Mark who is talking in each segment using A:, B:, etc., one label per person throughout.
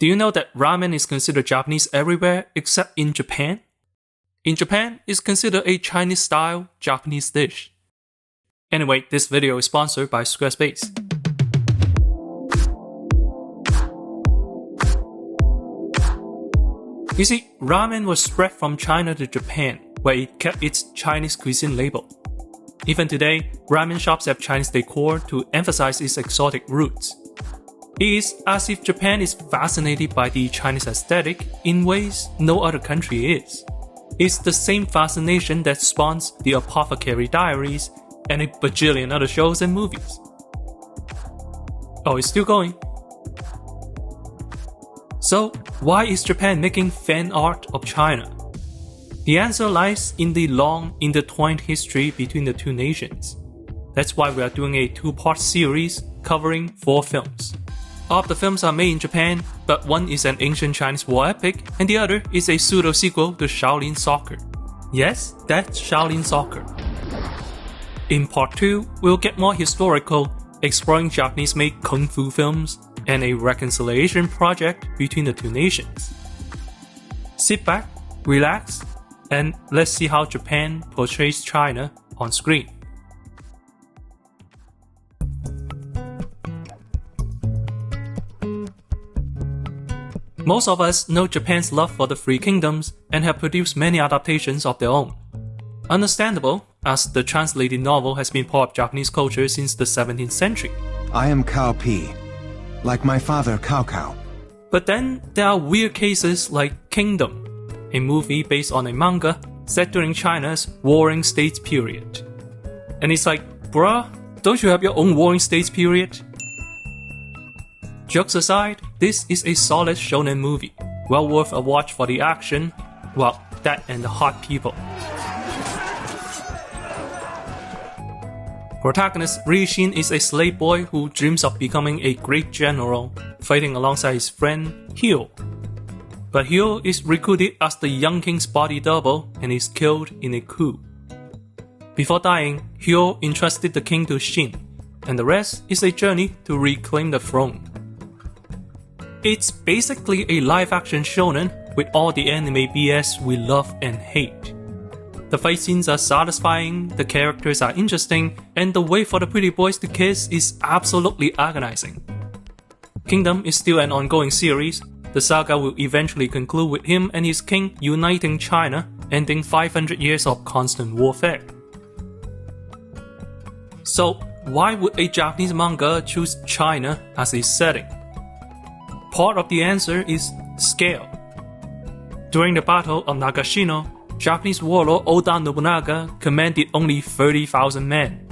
A: Do you know that ramen is considered Japanese everywhere except in Japan? In Japan, it's considered a Chinese-style Japanese dish. Anyway, this video is sponsored by Squarespace. You see, ramen was spread from China to Japan, where it kept its Chinese cuisine label. Even today, ramen shops have Chinese decor to emphasize its exotic roots. It is as if Japan is fascinated by the Chinese aesthetic in ways no other country is. It's the same fascination that spawns The Apothecary Diaries and a bajillion other shows and movies. Oh, it's still going. So, why is Japan making fan art of China? The answer lies in the long, intertwined history between the two nations. That's why we are doing a two-part series covering 4 films. All of the films are made in Japan, but one is an ancient Chinese war epic, and the other is a pseudo-sequel to Shaolin Soccer. Yes, that's Shaolin Soccer. In part 2, we'll get more historical, exploring Japanese-made kung fu films, and a reconciliation project between the two nations. Sit back, relax, and let's see how Japan portrays China on screen. Most of us know Japan's love for the Three Kingdoms and have produced many adaptations of their own. Understandable, as the translated novel has been part of Japanese culture since the 17th century.
B: I am Cao Pi, like my father Cao Cao.
A: But then there are weird cases like Kingdom, a movie based on a manga set during China's Warring States period. And it's like, bruh, don't you have your own Warring States period? Jokes aside, this is a solid shonen movie, well worth a watch for the action, well, that and the hot people. Protagonist Rishin is a slave boy who dreams of becoming a great general, fighting alongside his friend Hyo. But Hyo is recruited as the young king's body double and is killed in a coup. Before dying, Hyo entrusted the king to Shin, and the rest is a journey to reclaim the throne. It's basically a live-action shonen with all the anime BS we love and hate. The fight scenes are satisfying, the characters are interesting, and the way for the pretty boys to kiss is absolutely agonizing. Kingdom is still an ongoing series. The saga will eventually conclude with him and his king uniting China, ending 500 years of constant warfare. So, why would a Japanese manga choose China as a setting? Part of the answer is scale. During the Battle of Nagashino, Japanese warlord Oda Nobunaga commanded only 30,000 men.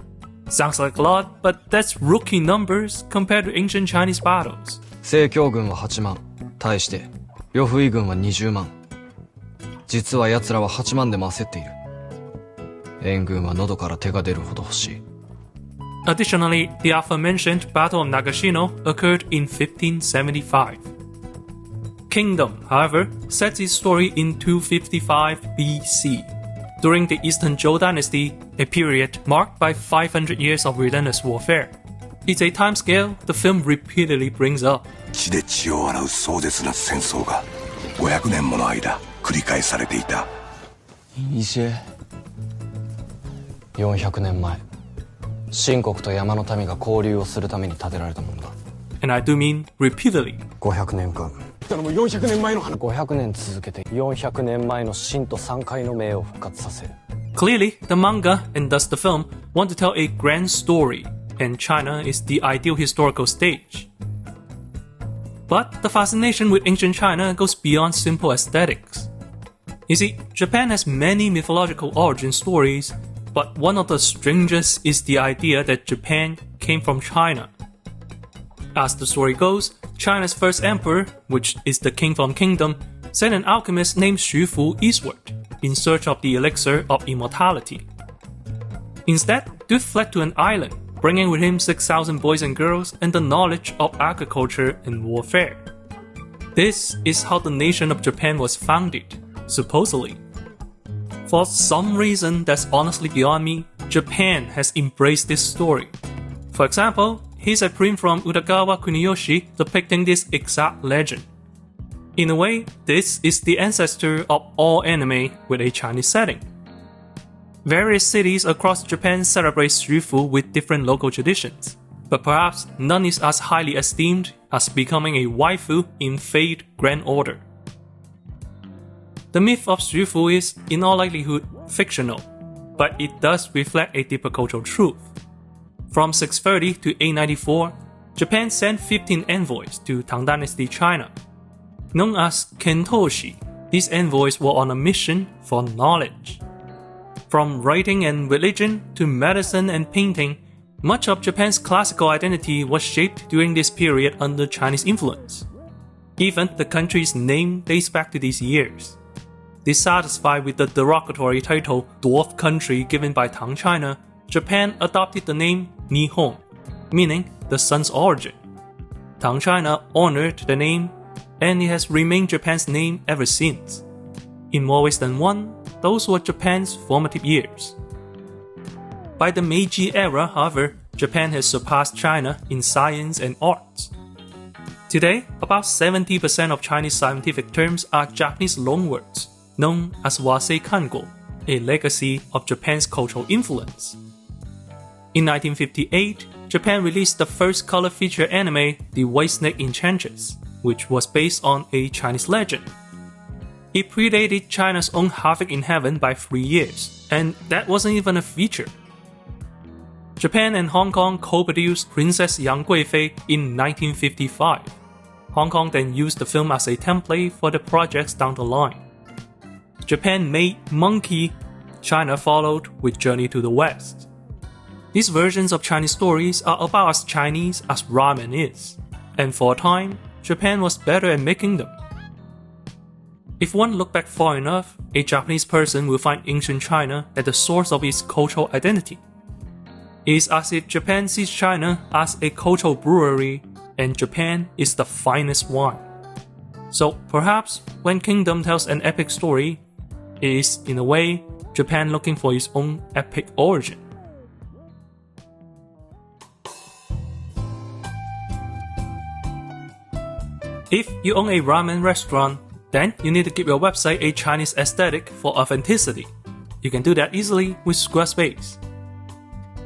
A: Sounds like a lot, but that's rookie numbers compared to ancient Chinese battles.
C: 正教軍は8万、対して呂不韋軍は20万。実は奴らは8万でも焦っている。援軍は喉から手が出るほど欲しい。
A: Additionally, the aforementioned Battle of Nagashino occurred in 1575. Kingdom, however, sets its story in 255 BC, during the Eastern Zhou dynasty, a period marked by 500 years of relentless warfare. It's a timescale the film repeatedly brings up.
D: 血で血を洗う壮絶な戦争が500年もの間繰り返されていた。
C: いしえ。400年前、秦国と山の民が交流をするために建てられたものだ。
A: And I do mean repeatedly.
C: 500年間。400年前の話。500年続けて400年前の秦と山海の名を復活させる。
A: Clearly, the manga, and thus the film, want to tell a grand story, and China is the ideal historical stage. But the fascination with ancient China goes beyond simple aesthetics. You see, Japan has many mythological origin stories, but one of the strangest is the idea that Japan came from China. As the story goes, China's first emperor, which is the king from Kingdom, sent an alchemist named Xu Fu eastward, in search of the elixir of immortality. Instead, dude fled to an island, bringing with him 6,000 boys and girls and the knowledge of agriculture and warfare. This is how the nation of Japan was founded, supposedly. For some reason that's honestly beyond me, Japan has embraced this story. For example, here's a print from Utagawa Kuniyoshi depicting this exact legend. In a way, this is the ancestor of all anime with a Chinese setting. Various cities across Japan celebrate Shifu with different local traditions, but perhaps none is as highly esteemed as becoming a waifu in Fate Grand Order. The myth of Shifu is, in all likelihood, fictional, but it does reflect a deeper cultural truth. From 630 to 894, Japan sent 15 envoys to Tang Dynasty China. Known as Kentoshi, these envoys were on a mission for knowledge. From writing and religion to medicine and painting, much of Japan's classical identity was shaped during this period under Chinese influence. Even the country's name dates back to these years. Dissatisfied with the derogatory title Dwarf Country given by Tang China, Japan adopted the name Nihon, meaning the sun's origin. Tang China honored the name, and it has remained Japan's name ever since. In more ways than one, those were Japan's formative years. By the Meiji era, however, Japan has surpassed China in science and arts. Today, about 70% of Chinese scientific terms are Japanese loanwords, known as Wasei Kango, a legacy of Japan's cultural influence. In 1958, Japan released the first color feature anime, The White Snake Enchantress, which was based on a Chinese legend. It predated China's own Havoc in Heaven by 3 years, and that wasn't even a feature. Japan and Hong Kong co-produced Princess Yang Guifei in 1955. Hong Kong then used the film as a template for the projects down the line. Japan made Monkey, China followed with Journey to the West. These versions of Chinese stories are about as Chinese as ramen is, and for a time, Japan was better at making them. If one look back far enough, a Japanese person will find ancient China at the source of its cultural identity. It is as if Japan sees China as a cultural brewery, and Japan is the finest wine. So perhaps when Kingdom tells an epic story, it is, in a way, Japan looking for its own epic origin. If you own a ramen restaurant, then you need to give your website a Chinese aesthetic for authenticity. You can do that easily with Squarespace.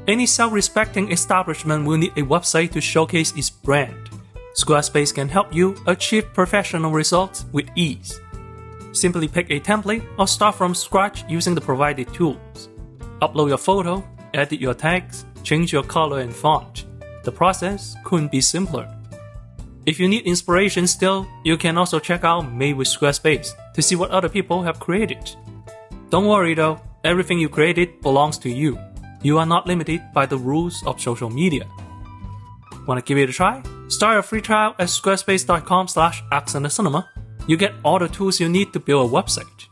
A: Any self-respecting establishment will need a website to showcase its brand. Squarespace can help you achieve professional results with ease. Simply pick a template or start from scratch using the provided tools. Upload your photo, edit your tags, change your color and font. The process couldn't be simpler. If you need inspiration still, you can also check out Made with Squarespace to see what other people have created. Don't worry though, everything you created belongs to you. You are not limited by the rules of social media. Wanna give it a try? Start a free trial at squarespace.com/AccentTheCinema. You get all the tools you need to build a website.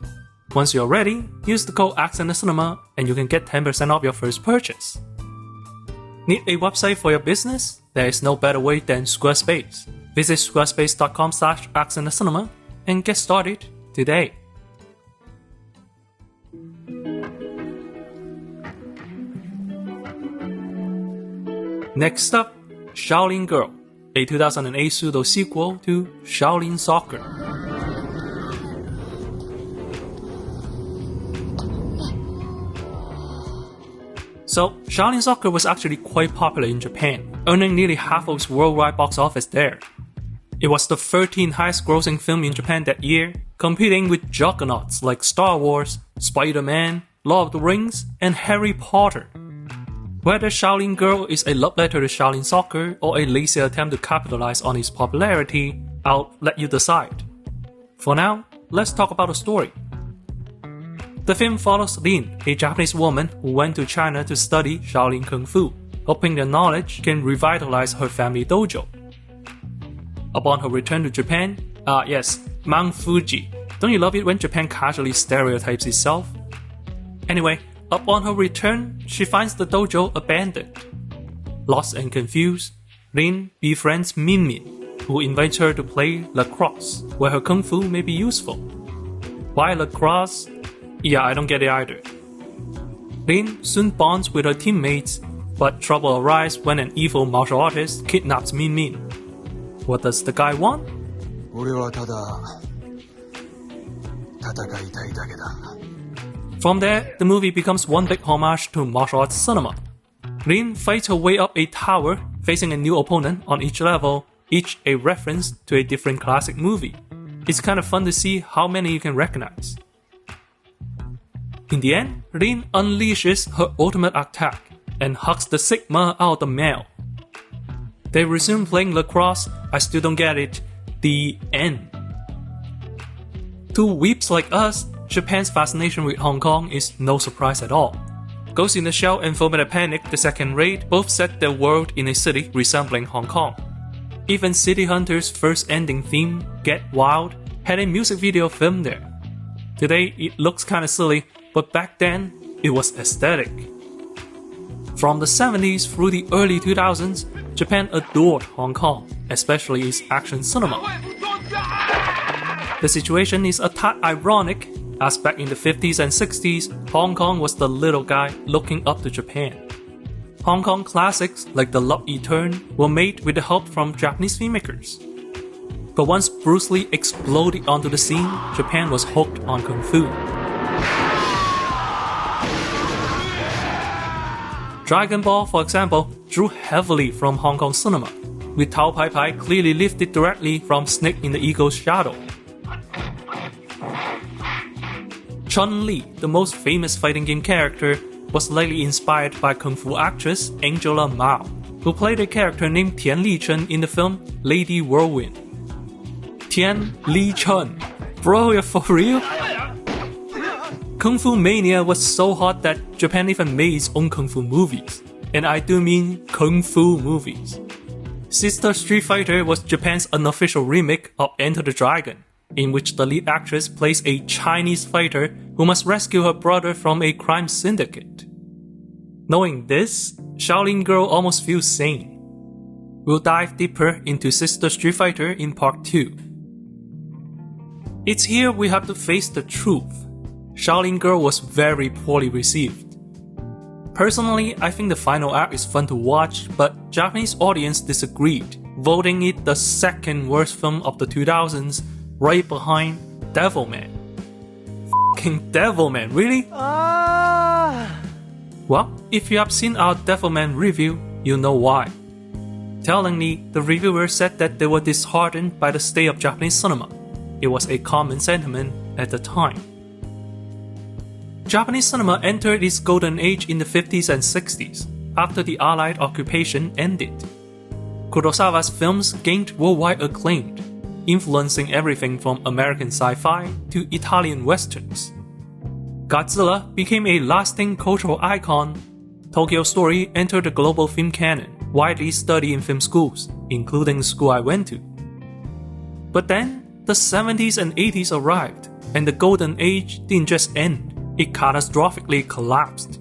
A: Once you're ready, use the code AccentTheCinema and you can get 10% off your first purchase. Need a website for your business? There is no better way than Squarespace. Visit squarespace.com/AccentTheCinema and get started today. Next up, Shaolin Girl, a 2008 pseudo-sequel to Shaolin Soccer. So, Shaolin Soccer was actually quite popular in Japan, earning nearly half of its worldwide box office there. It was the 13th highest grossing film in Japan that year, competing with juggernauts like Star Wars, Spider-Man, Lord of the Rings, and Harry Potter. Whether Shaolin Girl is a love letter to Shaolin Soccer or a lazy attempt to capitalize on its popularity, I'll let you decide. For now, let's talk about the story. The film follows Lin, a Japanese woman who went to China to study Shaolin Kung Fu, hoping the knowledge can revitalize her family dojo. Upon her return to Japan, yes, Mount Fuji. Don't you love it when Japan casually stereotypes itself? Anyway, upon her return, she finds the dojo abandoned. Lost and confused, Lin befriends Min Min, who invites her to play lacrosse, where her kung fu may be useful. Why lacrosse? Yeah, I don't get it either. Lin soon bonds with her teammates, but trouble arises when an evil martial artist kidnaps Min Min. What does the guy want?
E: 俺はただ戦いたいだけだ。
A: From there, the movie becomes one big homage to martial arts cinema. Rin fights her way up a tower, facing a new opponent on each level, each a reference to a different classic movie. It's kind of fun to see how many you can recognize. In the end, Rin unleashes her ultimate attack and hugs the Sigma out of the male. They resume playing lacrosse. I still don't get it. The end. To weeps like us, Japan's fascination with Hong Kong is no surprise at all. Ghost in the Shell and Fullmetal Panic: The Second Raid both set their world in a city resembling Hong Kong. Even City Hunter's first ending theme, Get Wild, had a music video filmed there. Today it looks kinda silly, but back then it was aesthetic. From the 70s through the early 2000s, Japan adored Hong Kong, especially its action cinema. The situation is a tad ironic, as back in the 50s and 60s, Hong Kong was the little guy looking up to Japan. Hong Kong classics like The Love Eternal were made with the help from Japanese filmmakers. But once Bruce Lee exploded onto the scene, Japan was hooked on Kung Fu. Dragon Ball, for example, drew heavily from Hong Kong cinema, with Tao Pai Pai clearly lifted directly from Snake in the Eagle's shadow. Chun-Li, the most famous fighting game character, was likely inspired by Kung Fu actress Angela Mao, who played a character named Tian Li Chun in the film Lady Whirlwind. Tian Li Chun. Bro, you're for real? Kung Fu mania was so hot that Japan even made its own Kung Fu movies. And I do mean Kung Fu movies. Sister Street Fighter was Japan's unofficial remake of Enter the Dragon, in which the lead actress plays a Chinese fighter who must rescue her brother from a crime syndicate. Knowing this, Shaolin Girl almost feels sane. We'll dive deeper into Sister Street Fighter in part 2. It's here we have to face the truth. Shaolin Girl was very poorly received. Personally, I think the final act is fun to watch, but Japanese audience disagreed, voting it the second worst film of the 2000s, right behind Devilman. F***ing Devilman, really? Well, if you have seen our Devilman review, you know why. Tellingly, the reviewer said that they were disheartened by the state of Japanese cinema. It was a common sentiment at the time. Japanese cinema entered its golden age in the 50s and 60s, after the Allied occupation ended. Kurosawa's films gained worldwide acclaim, influencing everything from American sci-fi to Italian westerns. Godzilla became a lasting cultural icon. Tokyo Story entered the global film canon, widely studied in film schools, including the school I went to. But then, the 70s and 80s arrived, and the golden age didn't just end, it catastrophically collapsed.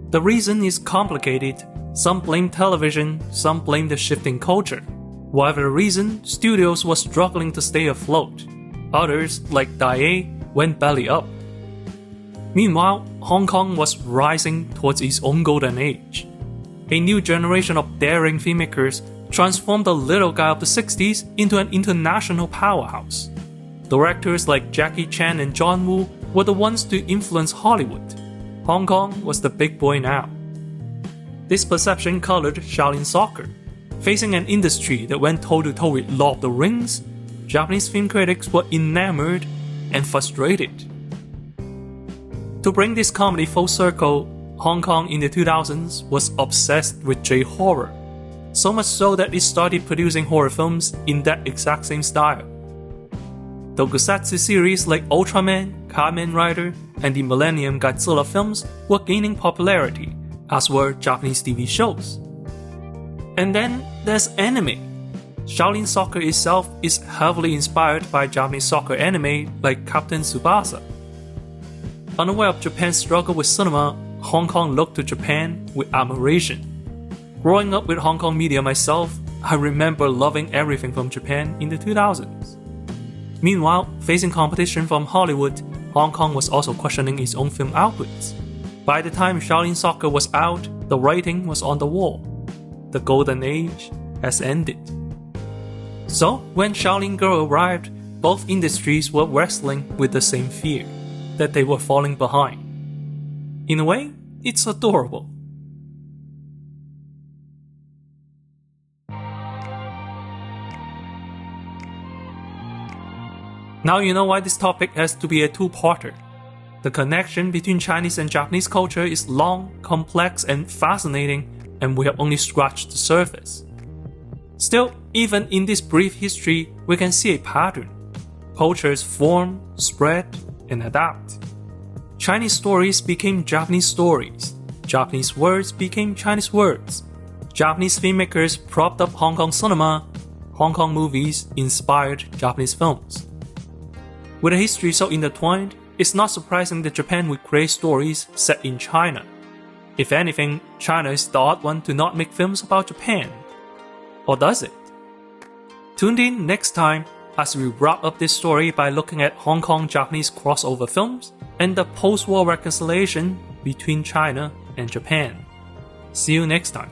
A: The reason is complicated. Some blame television, some blame the shifting culture. Whatever the reason, studios were struggling to stay afloat. Others, like Daiei, went belly up. Meanwhile, Hong Kong was rising towards its own golden age. A new generation of daring filmmakers transformed the little guy of the 60s into an international powerhouse. Directors like Jackie Chan and John Woo were the ones to influence Hollywood. Hong Kong was the big boy now. This perception colored Shaolin Soccer. Facing an industry that went toe-to-toe with Lord of the Rings, Japanese film critics were enamored and frustrated. To bring this comedy full circle, Hong Kong in the 2000s was obsessed with J-horror, so much so that it started producing horror films in that exact same style. Tokusatsu series like Ultraman, Kamen Rider, and the Millennium Godzilla films were gaining popularity, as were Japanese TV shows. And then there's anime. Shaolin Soccer itself is heavily inspired by Japanese soccer anime like Captain Tsubasa. Unaware of Japan's struggle with cinema, Hong Kong looked to Japan with admiration. Growing up with Hong Kong media myself, I remember loving everything from Japan in the 2000s. Meanwhile, facing competition from Hollywood, Hong Kong was also questioning its own film outputs. By the time Shaolin Soccer was out, the writing was on the wall. The golden age has ended. So, when Shaolin Girl arrived, both industries were wrestling with the same fear, that they were falling behind. In a way, it's adorable. Now you know why this topic has to be a two-parter. The connection between Chinese and Japanese culture is long, complex, and fascinating, and we have only scratched the surface. Still, even in this brief history, we can see a pattern. Cultures form, spread, and adapt. Chinese stories became Japanese stories. Japanese words became Chinese words. Japanese filmmakers propped up Hong Kong cinema. Hong Kong movies inspired Japanese films. With a history so intertwined, it's not surprising that Japan would create stories set in China. If anything, China is the odd one to not make films about Japan. Or does it? Tune in next time as we wrap up this story by looking at Hong Kong-Japanese crossover films and the post-war reconciliation between China and Japan. See you next time.